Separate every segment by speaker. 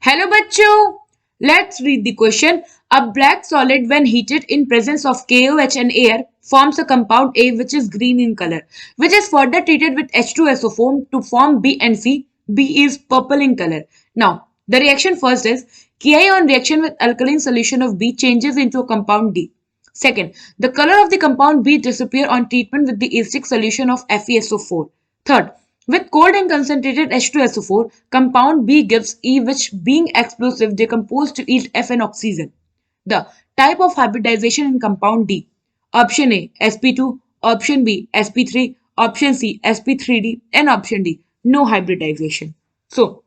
Speaker 1: Hello बच्चों, let's read the question. A black solid when heated in presence of KOH and air forms a compound A which is green in color, which is further treated with H2SO4 to form B and C. B is purple in color. Now, the reaction first is Ki on reaction with alkaline solution of B changes into a compound D. Second, the color of the compound B disappear on treatment with the acidic solution of FeSO4. Third, with cold and concentrated H2SO4, compound B gives E which being explosive decomposed to yield F and oxygen. The type of hybridization in compound D. Option A sp2, option B sp3, option C sp3d and option D no hybridization. So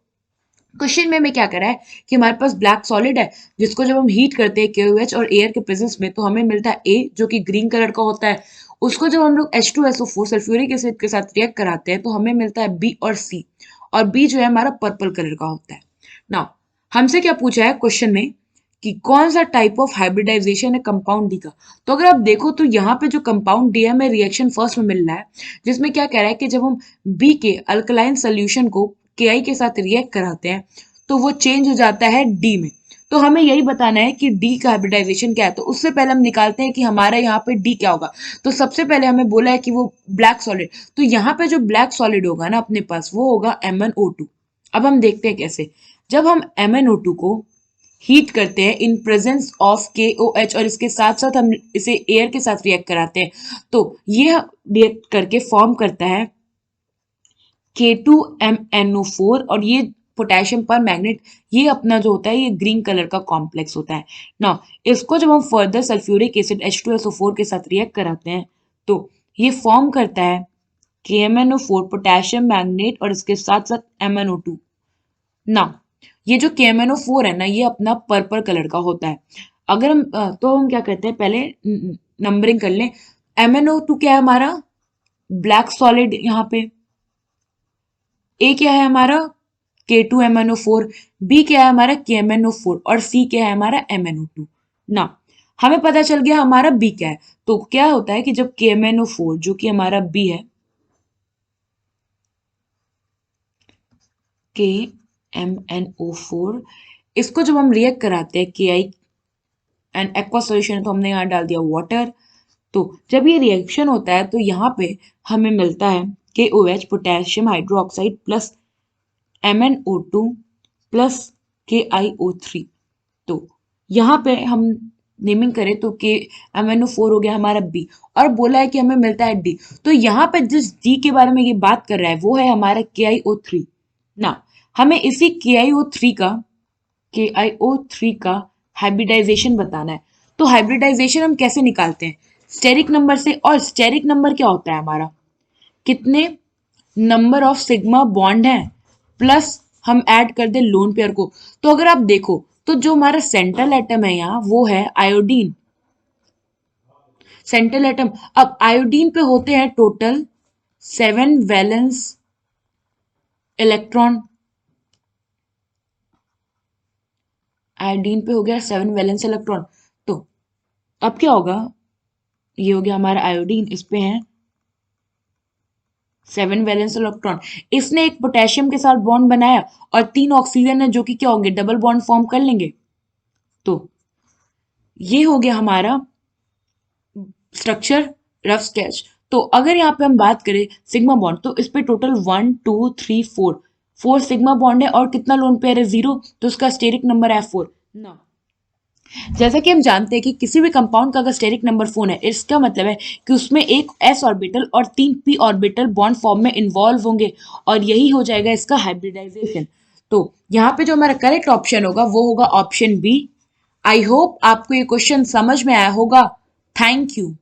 Speaker 1: question में हमें क्या करा है कि हमारे पास black solid है जिसको जब हम हीट करते हैं KOH और एयर के प्रेजेंस में तो हमें मिलता है ए जो कि ग्रीन कलर का होता है। उसको जब हम लोग H2SO4 सल्फ्यूरिक एसिड के साथ रिएक्ट कराते हैं तो हमें मिलता है बी और सी, और बी जो है हमारा पर्पल कलर का होता है। नाउ हमसे क्या पूछा है क्वेश्चन में कि कौन सा टाइप ऑफ हाइब्रिडाइजेशन है कंपाउंड डी का। तो अगर आप देखो तो यहाँ पे जो कंपाउंड डी है हमें रिएक्शन फर्स्ट में मिल रहा है जिसमें क्या कह रहा है कि जब हम बी के अल्कलाइन सोल्यूशन को KI के साथ रिएक्ट कराते हैं तो वो चेंज हो जाता है डी में। तो हमें यही बताना है कि डी का हाइब्रिडाइजेशन क्या है। तो उससे पहले हम निकालते हैं कि हमारा यहाँ पे डी क्या होगा। तो सबसे पहले हमें बोला है कि वो ब्लैक सॉलिड, तो यहाँ पे जो ब्लैक सॉलिड होगा ना अपने पास वो होगा MnO2। अब हम देखते हैं कैसे। जब हम MnO2 को हीट करते हैं इन प्रेजेंस ऑफ KOH और इसके साथ साथ हम इसे एयर के साथ रिएक्ट कराते हैं तो ये रिएक्ट करके फॉर्म करता है K2MnO4 और ये पोटेशियम पर मैग्नेट, ये अपना जो होता है ये ग्रीन कलर का कॉम्प्लेक्स होता है ना। इसको जब हम फर्दर सल्फ्यूरिक एसिड H2SO4 के साथ रिएक्ट कराते हैं तो ये फॉर्म करता है KMnO4 पोटेशियम मैग्नेट और इसके साथ साथ MnO2 ना। ये जो KMnO4 है ना ये अपना पर्पल कलर का होता है। अगर हम तो हम क्या करते हैं पहले नंबरिंग कर लें। MnO2 क्या है हमारा ब्लैक सॉलिड, यहाँ पे ए क्या है हमारा K2MnO4, बी क्या है हमारा KMnO4 और सी क्या है हमारा MnO2 ना। हमें पता चल गया हमारा बी क्या है। तो क्या होता है कि जब KMnO4 जो कि हमारा बी है KMnO4, इसको जब हम रिएक्ट कराते हैं KI एंड एक्वा सॉल्यूशन है तो हमने यहाँ डाल दिया वाटर। तो जब ये रिएक्शन होता है तो यहाँ पे हमें मिलता है KOH potassium hydroxide plus MnO2 plus KiO3। तो यहाँ पे हम नेमिंग करें तो MnO4 हो गया हमारा बी और बोला है कि हमें मिलता है डी। तो यहाँ पे जिस डी के बारे में ये बात कर रहा है वो है हमारा KiO3 ना। हमें इसी KiO3 का हाइब्रिडाइजेशन बताना है। तो हाइब्रिडाइजेशन हम कैसे निकालते हैं स्टेरिक नंबर से, और स्टेरिक नंबर क्या होता है हमारा कितने नंबर ऑफ सिग्मा बॉन्ड है प्लस हम ऐड कर दे लोन पेयर को। तो अगर आप देखो तो जो हमारा सेंट्रल एटम है यहाँ वो है आयोडीन, सेंट्रल एटम। अब आयोडीन पे होते हैं टोटल 7 वैलेंस इलेक्ट्रॉन, आयोडीन पे हो गया 7 वैलेंस इलेक्ट्रॉन। तो अब क्या होगा, ये हो गया हमारा आयोडीन, इस पे है 7 वैलेंस इलेक्ट्रॉन। इसने एक पोटेशियम के साथ बॉन्ड बनाया और 3 ऑक्सीजन है जो कि क्या होंगे डबल बॉन्ड फॉर्म कर लेंगे। तो ये हो गया हमारा स्ट्रक्चर रफ स्केच। तो अगर यहाँ पे हम बात करें सिग्मा बॉन्ड तो इस पे टोटल 1 2 3 4 सिग्मा बॉन्ड है और कितना लोन पेयर है 0, तो उसका स्टेरिक नंबर है 4 ना। जैसा कि हम जानते हैं कि किसी भी कंपाउंड का अगर स्टेरिक नंबर 4 है इसका मतलब है कि उसमें एक s ऑर्बिटल और 3 p ऑर्बिटल बॉन्ड फॉर्म में इन्वॉल्व होंगे और यही हो जाएगा इसका हाइब्रिडाइजेशन। तो यहाँ पे जो हमारा करेक्ट ऑप्शन होगा वो होगा ऑप्शन बी। आई होप आपको ये क्वेश्चन समझ में आया होगा। Thank you.